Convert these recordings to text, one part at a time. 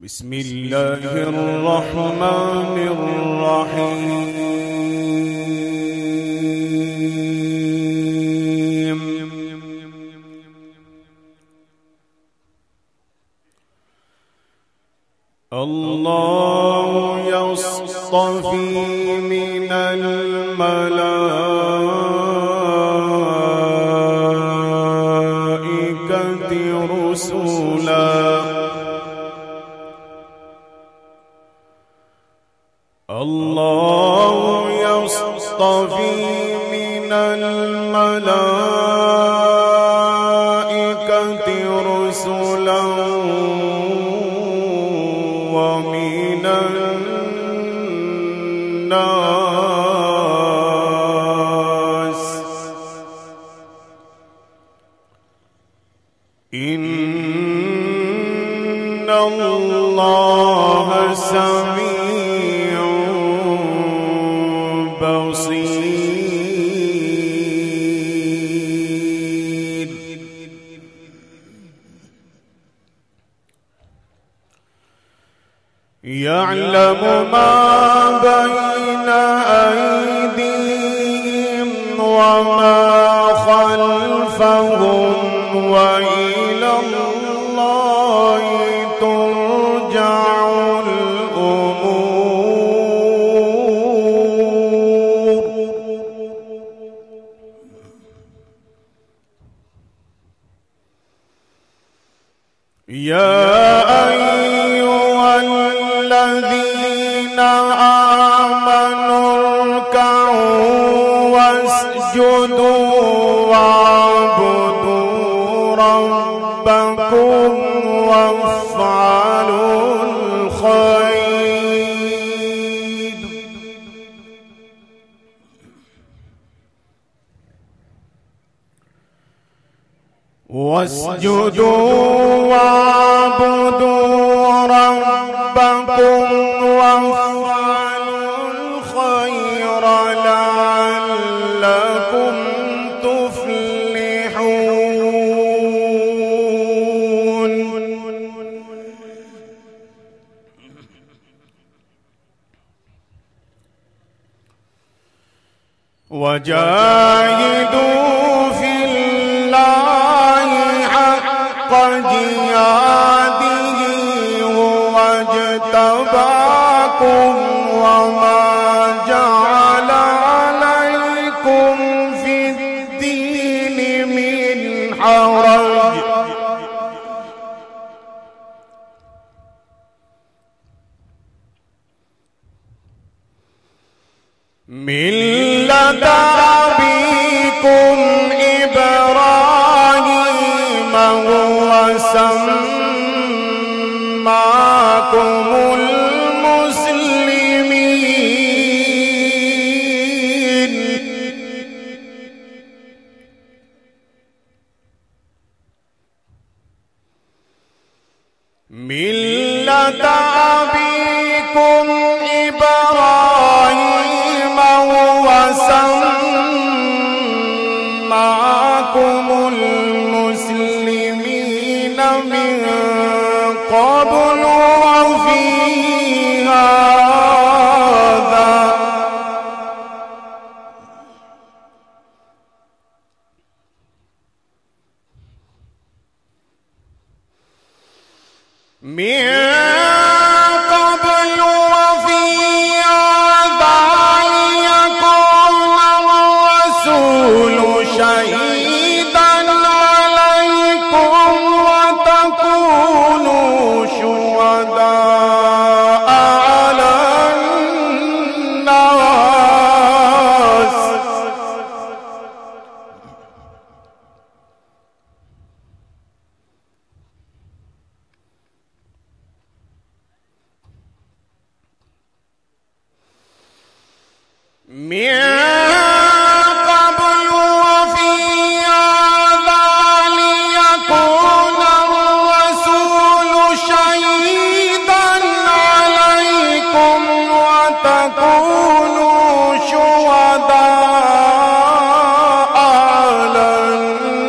بسم الله الرحمن الرحيم. الله يصطفي من الملائكة رسلا الله يصطفي من الملائكة رسلا ومن الناس إن الله سميع بصير. يعلم ما بين أيديهم وما خلفهم وإلى الله ترجع الأمور. يا أيها الذين آمنوا اركعوا واسجدوا واعبدوا ربكم وافعلوا الخير واسجدوا واعبدوا ربكم وافعلوا الخير لعلكم تفلحون. وجاهدوا في الله حق جهاده هو اجتباكم وما جعل عليكم في الدين من حرج ملة أبيكم إبراهيم هو سماكم المسلمين ملة أبيكم إبراهيم هو سماكم المسلمين من قبل وفي هذا من قبل وفي هذا ليكون الرسول شهيدا عليكم وتكونوا شهداء على الناس. من قبل وفي هذا ليكون الرسول شهيدا عليكم وتكونوا شهداء على الناس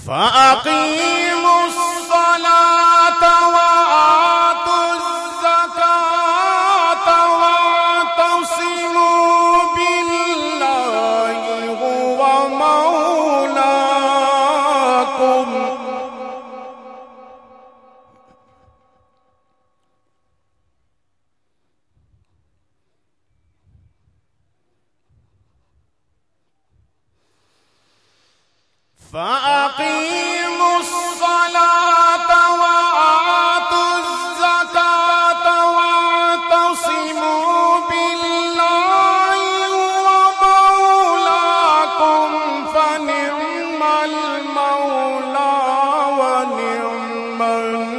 فأقيموا الصلاة وآتوا الزكاة واعتصموا بالله هو مولاكم فأقيموا الصلاة وآتوا الزكاة واعتصموا بالله ومولاكم فنعم المولى ونعم النصير.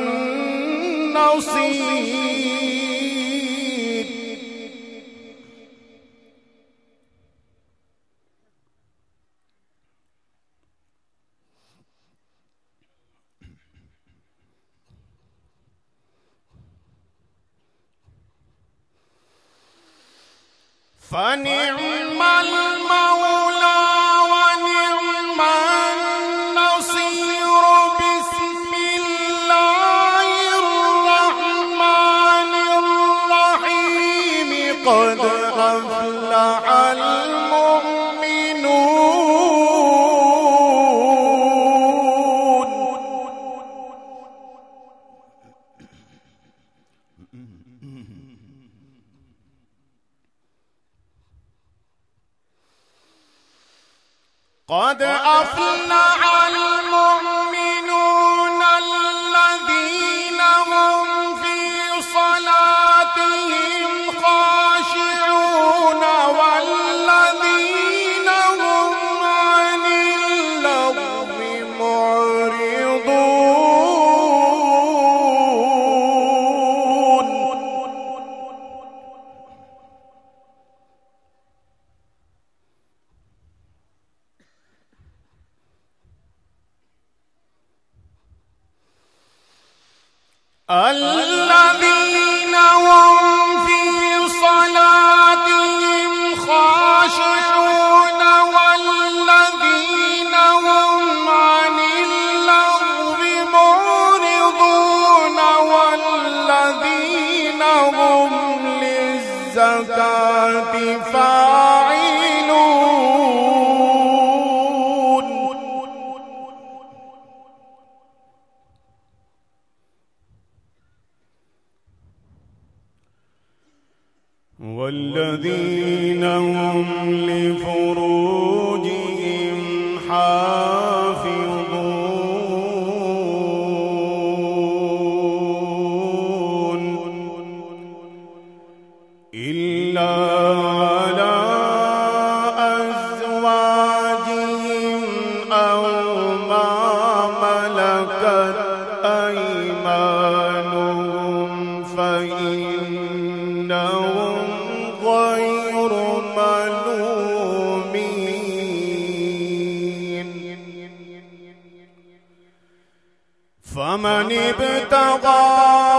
فنعم المولى ونعم النصير. بسم الله الرحمن الرحيم. قد أفلح المؤمنون. قد أفلح المؤمنون الذين هم في صلاتهم خاشعون والذين هم عن اللغو معرضون. الذين هم في صلاتهم خاشعون والذين هم عن اللغو معرضون والذين هم للزكاة فاعلون. والذين هم لفروجهم حافظون إلا على أزواجهم أو ما ملكت أيمانهم فإنهم غير ملومين. فمن ابتغى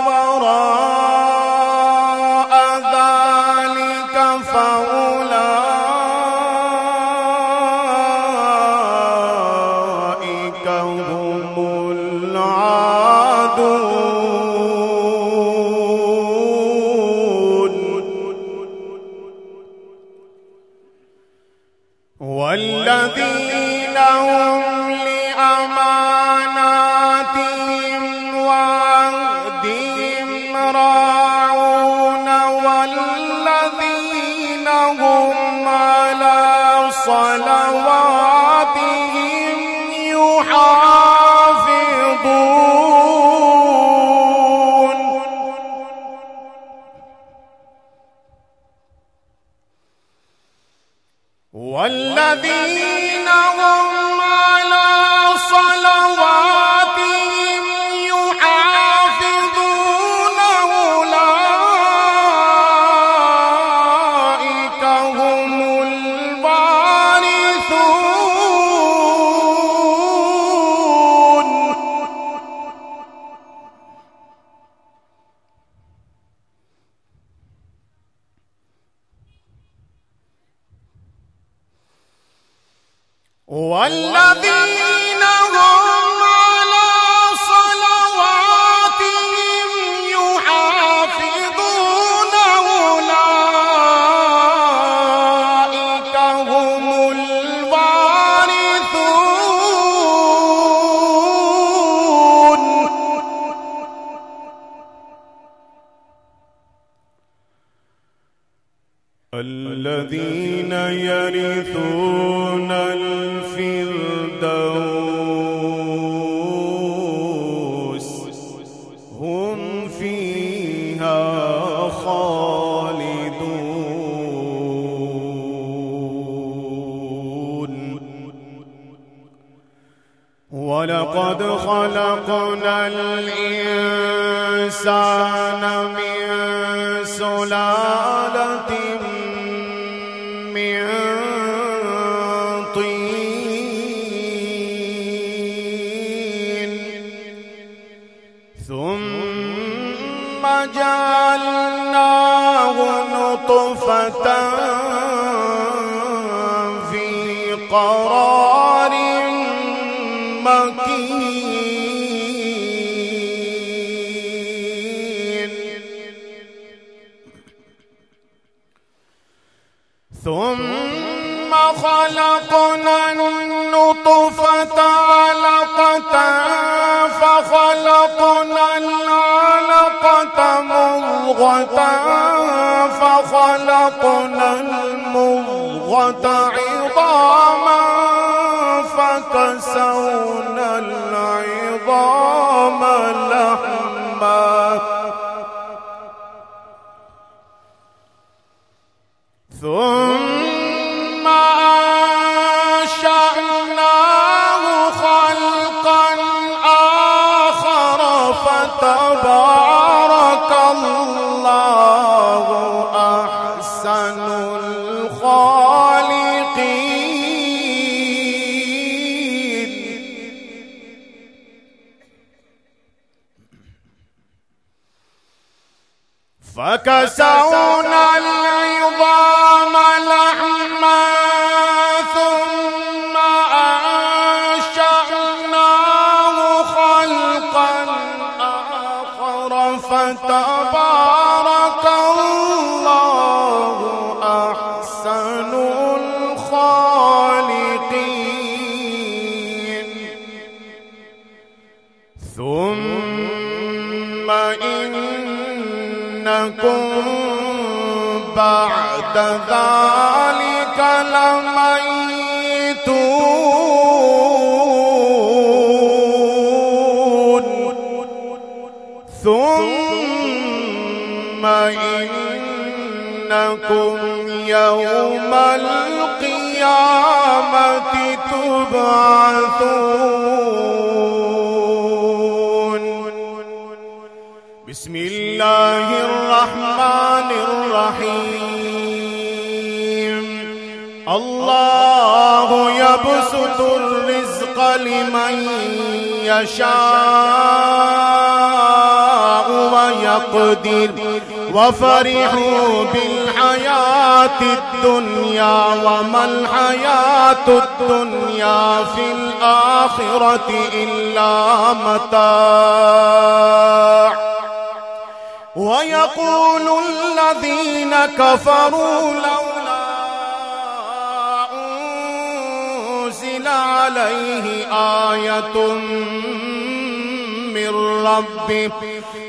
وراء ذلك فأولئك هم العادون. والذين هم لأماناتهم وعهدهم راعون والذين هم على صلواتهم يحافظون. والذين هم على صلواتهم يحافظون أولئك هم الوارثون. والذين هم الذين يرثون الفردوس هم فيها خالدون. ولقد خلقنا الإنسان من سلالة من طين ثم جعلناه نطفة في قرار مكين ثم خلقنا النطفة علقة فخلقنا العلقة مضغة فخلقنا المضغة عظاما فكسونا العظام لحما ثم أنشأناه خلقا آخر فتبارك الله أحسن الخالقين. فكسونا العظام لحما ثم أنشأناه خلقا آخر فتبارك الله أحسن الخالقين. ثم إنكم بعد ذلك لميتون. ثم إنكم يوم القيامة تبعثون. بسم الله الرحمن الرحيم. الله يبسط الرزق لمن يشاء ويقدر وفرحوا بالحياة الدنيا وما الحياة الدنيا في الآخرة إلا متاع. ويقول الذين كفروا لولا أنزل عليه آية من ربه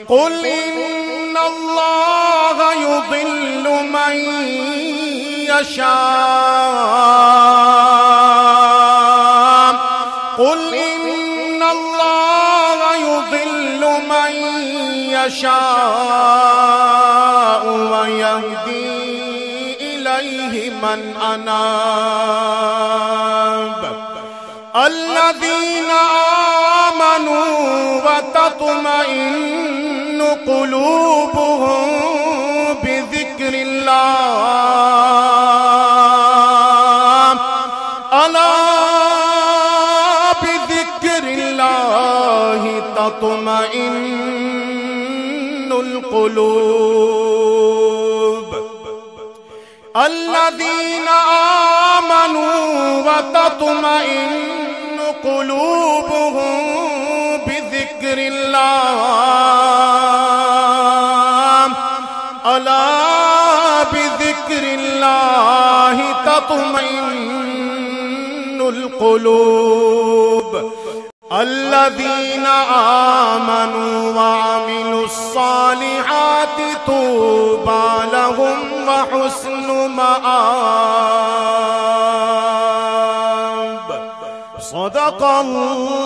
قل إن الله يضل من يشاء قل إن الله يضل من يشاء ويهدي إليه من أناب. الذين آمنوا وتطمئن قلوبهم بذكر الله ألا بذكر الله تطمئن القلوب. الذين آمنوا وتطمئن قلوبهم بذكر الله ألا بذكر الله تطمئن القلوب. الذين آمنوا وعملوا الصالحات طوبى لهم وحسن مآب. صدق الله